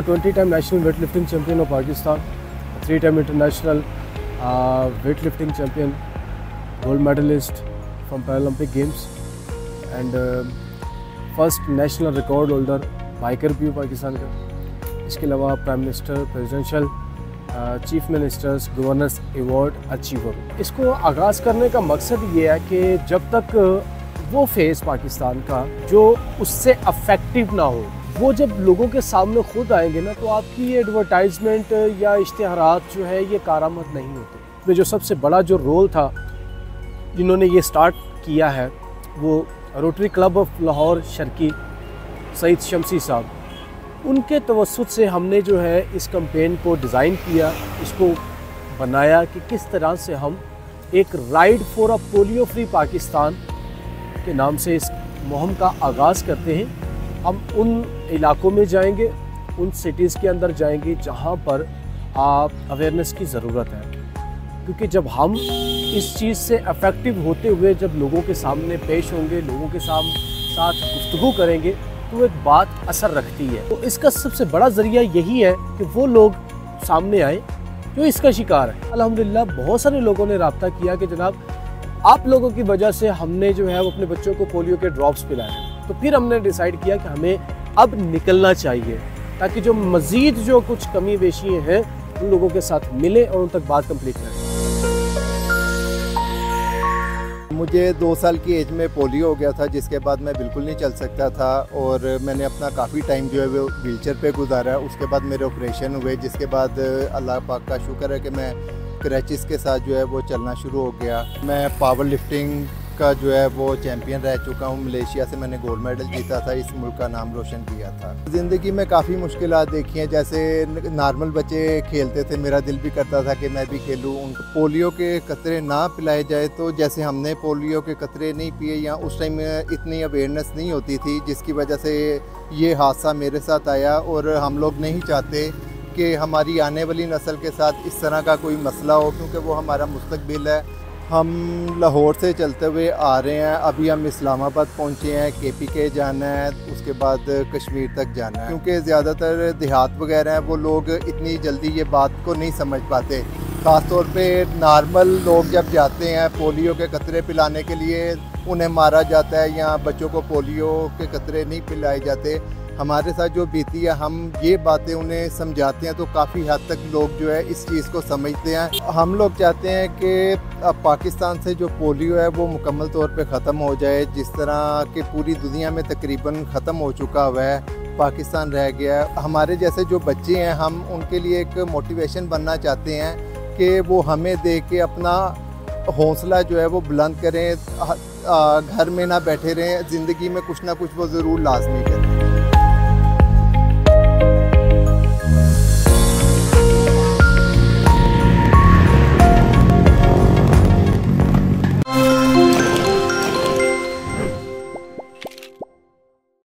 20 time national weight lifting champion of Pakistan, 3 time international weight lifting champion, gold medalist from paralympic games and first national record holder biker भी पाकिस्तान का। इसके अलावा prime minister, presidential, chief ministers, governors award achiever. इसको आगाज़ करने का मकसद ये है कि जब तक वो फेस पाकिस्तान का जो उससे अफेक्टिव ना हो, वो जब लोगों के सामने खुद आएंगे ना, तो आपकी ये एडवर्टाइजमेंट या इश्तिहारात जो है ये कारआमद नहीं होते। इसमें जो सबसे बड़ा जो रोल था जिन्होंने ये स्टार्ट किया है वो rotary club of Lahore Sharqi Saeed Shamsi साहब, उनके तवस्सुत से हमने जो है इस कैंपेन को डिज़ाइन किया, इसको बनाया कि किस तरह से हम एक ride for a polio free Pakistan के नाम से इस मुहिम का आगाज़ करते हैं। हम उन इलाकों में जाएंगे, उन सिटीज़ के अंदर जाएंगे जहां पर अवेयरनेस की ज़रूरत है, क्योंकि जब हम इस चीज़ से अफेक्टिव होते हुए जब लोगों के सामने पेश होंगे, लोगों के साथ गुफ्तगू करेंगे, तो एक बात असर रखती है। तो इसका सबसे बड़ा ज़रिया यही है कि वो लोग सामने आए जो इसका शिकार है। अल्हम्दुलिल्लाह बहुत सारे लोगों ने रब्ता किया कि जनाब आप लोगों की वजह से हमने जो है वो अपने बच्चों को पोलियो के ड्रॉप्स पिलाए। तो फिर हमने डिसाइड किया कि हमें अब निकलना चाहिए ताकि जो मज़ीद जो कुछ कमी बेशी हैं उन लोगों के साथ मिले और उन तक बात कंप्लीट करें। मुझे 2 साल की एज में पोलियो हो गया था, जिसके बाद मैं बिल्कुल नहीं चल सकता था और मैंने अपना काफ़ी टाइम जो है वो व्हीलचेयर पे गुजारा। उसके बाद मेरे ऑपरेशन हुए, जिसके बाद अल्लाह पाक का शुक्र है कि मैं क्रैचेस के साथ जो है वो चलना शुरू हो गया। मैं पावर लिफ्टिंग का जो है वो चैम्पियन रह चुका हूँ। मलेशिया से मैंने गोल्ड मेडल जीता था, इस मुल्क का नाम रोशन किया था। ज़िंदगी में काफ़ी मुश्किलात देखी हैं, जैसे नॉर्मल बच्चे खेलते थे, मेरा दिल भी करता था कि मैं भी खेलूँ। उनको पोलियो के कतरे ना पिलाए जाए, तो जैसे हमने पोलियो के कतरे नहीं पिए या उस टाइम इतनी अवेयरनेस नहीं होती थी, जिसकी वजह से ये हादसा मेरे साथ आया। और हम लोग नहीं चाहते कि हमारी आने वाली नस्ल के साथ इस तरह का कोई मसला हो, क्योंकि वो हमारा मुस्तकबिल है। हम लाहौर से चलते हुए आ रहे हैं, अभी हम इस्लामाबाद पहुंचे हैं, KPK जाना है, उसके बाद कश्मीर तक जाना है। क्योंकि ज़्यादातर देहात वगैरह हैं, वो लोग इतनी जल्दी ये बात को नहीं समझ पाते। ख़ास तौर पे नॉर्मल लोग जब जाते हैं पोलियो के कतरे पिलाने के लिए, उन्हें मारा जाता है या बच्चों को पोलियो के कतरे नहीं पिलाए जाते। हमारे साथ जो बीती है, हम ये बातें उन्हें समझाते हैं तो काफ़ी हद तक लोग जो है इस चीज़ को समझते हैं। हम लोग चाहते हैं कि अब पाकिस्तान से जो पोलियो है वो मुकम्मल तौर पे ख़त्म हो जाए, जिस तरह कि पूरी दुनिया में तकरीबन ख़त्म हो चुका हुआ है, पाकिस्तान रह गया है। हमारे जैसे जो बच्चे हैं, हम उनके लिए एक मोटिवेशन बनना चाहते हैं कि वो हमें देख के अपना हौसला जो है वो बुलंद करें, घर में ना बैठे रहें, ज़िंदगी में कुछ ना कुछ वो ज़रूर लाजमी करें।